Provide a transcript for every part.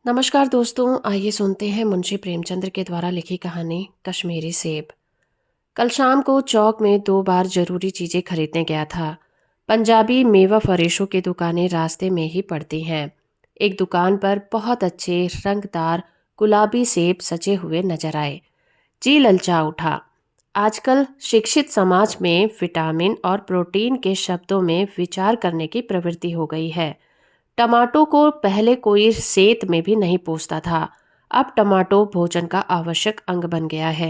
नमस्कार दोस्तों, आइए सुनते हैं मुंशी प्रेमचंद्र के द्वारा लिखी कहानी कश्मीरी सेब। कल शाम को चौक में 2 बार जरूरी चीजें खरीदने गया था। पंजाबी मेवा फरेशों की दुकानें रास्ते में ही पड़ती हैं। एक दुकान पर बहुत अच्छे रंगदार गुलाबी सेब सजे हुए नजर आए। जी ललचा उठा। आजकल शिक्षित समाज में विटामिन और प्रोटीन के शब्दों में विचार करने की प्रवृत्ति हो गई है। टमाटो को पहले कोई सेत में भी नहीं पूछता था। अब टमाटो भोजन का आवश्यक अंग बन गया है।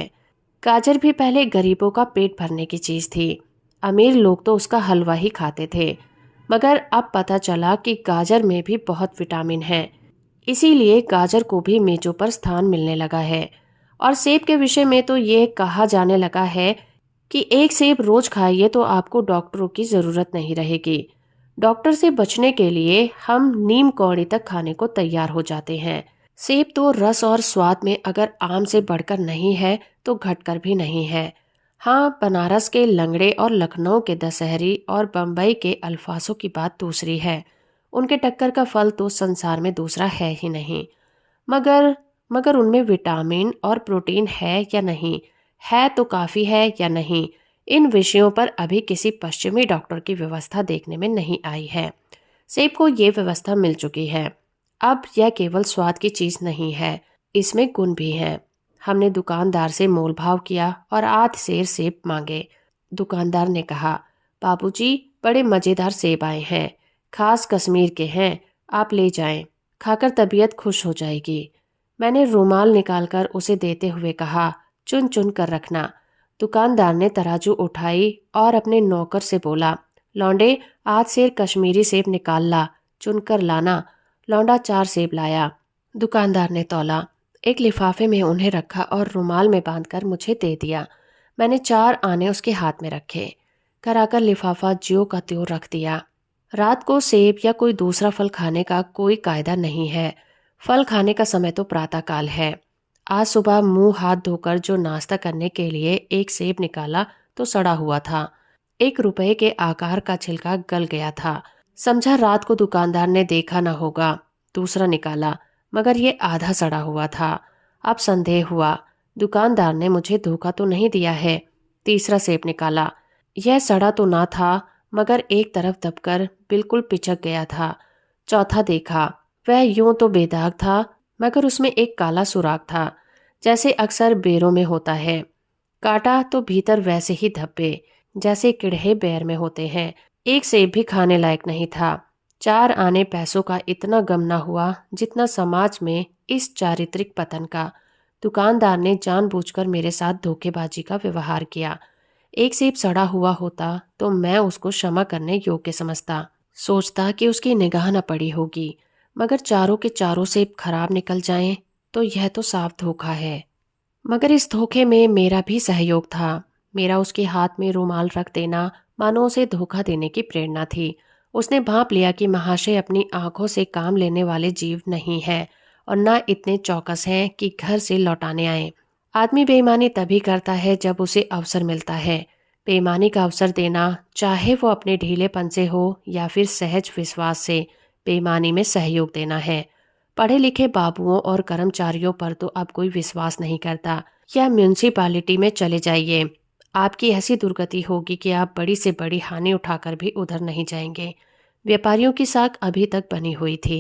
गाजर भी पहले गरीबों का पेट भरने की चीज थी। अमीर लोग तो उसका हलवा ही खाते थे। मगर अब पता चला कि गाजर में भी बहुत विटामिन है। इसीलिए गाजर को भी मेजों पर स्थान मिलने लगा है। और सेब के विषय में तो ये कहा जाने लगा है कि एक सेब रोज खाइए तो आपको डॉक्टरों की जरूरत नहीं रहेगी। डॉक्टर से बचने के लिए हम नीम कौड़ी तक खाने को तैयार हो जाते हैं। सेब तो रस और स्वाद में अगर आम से बढ़कर नहीं है तो घटकर भी नहीं है। हाँ, बनारस के लंगड़े और लखनऊ के दशहरी और बम्बई के अल्फासों की बात दूसरी है। उनके टक्कर का फल तो संसार में दूसरा है ही नहीं। मगर मगर उनमें विटामिन और प्रोटीन है या नहीं, है तो काफी है या नहीं, इन विषयों पर अभी किसी पश्चिमी डॉक्टर की व्यवस्था देखने में नहीं आई है। सेब को ये व्यवस्था मिल चुकी है। अब यह केवल स्वाद की चीज नहीं है, इसमें गुण भी है। हमने दुकानदार से मोल भाव किया और 8 सेर सेब मांगे। दुकानदार ने कहा, बाबूजी, बड़े मजेदार सेब आए हैं, खास कश्मीर के हैं, आप ले जाएं, खाकर तबीयत खुश हो जाएगी। मैंने रुमाल निकालकर उसे देते हुए कहा, चुन चुन कर रखना। दुकानदार ने तराजू उठाई और अपने नौकर से बोला, लौंडे, 8 सेर कश्मीरी सेब निकाल ला, चुनकर लाना। लौंडा 4 सेब लाया। दुकानदार ने तौला, एक लिफाफे में उन्हें रखा और रुमाल में बांधकर मुझे दे दिया। मैंने 4 आने उसके हाथ में रखे। घर आकर लिफाफा ज्यों का त्यों रख दिया। रात को सेब या कोई दूसरा फल खाने का कोई कायदा नहीं है। फल खाने का समय तो प्रातःकाल है। आज सुबह मुंह हाथ धोकर जो नाश्ता करने के लिए एक सेब निकाला तो सड़ा हुआ था। 1 रुपए के आकार का छिलका गल गया था। समझा रात को दुकानदार ने देखा न होगा। दूसरा निकाला, मगर ये आधा सड़ा हुआ था। अब संदेह हुआ, दुकानदार ने मुझे धोखा तो नहीं दिया है। तीसरा सेब निकाला, यह सड़ा तो ना था, मगर एक तरफ दबकर बिल्कुल पिचक गया था। चौथा देखा, वह यूं तो बेदाग था, मगर उसमें एक काला सुराख था, जैसे अक्सर बेरों में होता है। काटा तो भीतर वैसे ही धब्बे, जैसे किड़हे बैर में होते हैं। एक सेब भी खाने लायक नहीं था। 4 आने पैसों का इतना गम न हुआ जितना समाज में इस चारित्रिक पतन का। दुकानदार ने जानबूझकर मेरे साथ धोखेबाजी का व्यवहार किया। एक सेब सड़ा हुआ होता तो मैं उसको क्षमा करने योग्य समझता, सोचता कि उसकी निगाह न पड़ी होगी। मगर चारों के चारों सेब खराब निकल जाएं तो यह तो साफ धोखा है। मगर इस धोखे में मेरा भी सहयोग था। मेरा उसके हाथ में रुमाल रख देना मानो उसे धोखा देने की प्रेरणा थी। उसने भांप लिया कि महाशय अपनी आंखों से काम लेने वाले जीव नहीं है और न इतने चौकस हैं कि घर से लौटाने आए। आदमी बेईमानी तभी करता है जब उसे अवसर मिलता है। बेईमानी का अवसर देना, चाहे वो अपने ढीलेपन से हो या फिर सहज विश्वास से, बेईमानी में सहयोग देना है। पढ़े लिखे बाबुओं और कर्मचारियों पर तो अब कोई विश्वास नहीं करता। या म्यूनिसिपालिटी में चले जाइए, आपकी ऐसी दुर्गति होगी कि आप बड़ी से बड़ी हानि उठाकर भी उधर नहीं जाएंगे। व्यापारियों की साख अभी तक बनी हुई थी।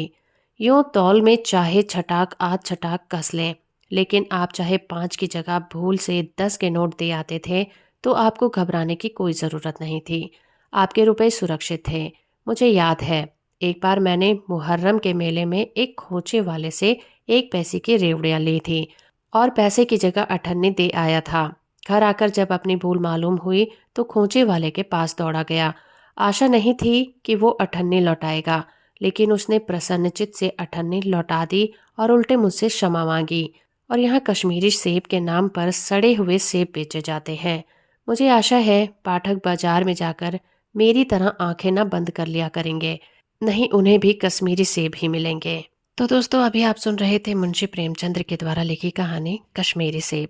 यूं तौल में चाहे छटाक आध छटाक कस लें, लेकिन आप चाहे 5 की जगह भूल से 10 के नोट दे आते थे तो आपको घबराने की कोई ज़रूरत नहीं थी। आपके रुपए सुरक्षित थे। मुझे याद है, एक बार मैंने मुहर्रम के मेले में एक खोचे वाले से 1 पैसे की रेवड़ियाँ ली थी और पैसे की जगह अठन्नी दे आया था। घर आकर जब अपनी भूल मालूम हुई तो खोचे वाले के पास दौड़ा गया। आशा नहीं थी कि वो अठन्नी लौटाएगा, लेकिन उसने प्रसन्नचित से अठन्नी लौटा दी और उल्टे मुझसे क्षमा मांगी। और यहाँ कश्मीरी सेब के नाम पर सड़े हुए सेब बेचे जाते हैं। मुझे आशा है पाठक बाजार में जाकर मेरी तरह आंखें न बंद कर लिया करेंगे, नहीं उन्हें भी कश्मीरी सेब ही मिलेंगे। तो दोस्तों, अभी आप सुन रहे थे मुंशी प्रेमचंद्र के द्वारा लिखी कहानी कश्मीरी सेब।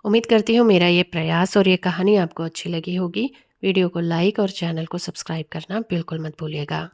उम्मीद करती हूँ मेरा ये प्रयास और ये कहानी आपको अच्छी लगी होगी। वीडियो को लाइक और चैनल को सब्सक्राइब करना बिल्कुल मत भूलिएगा।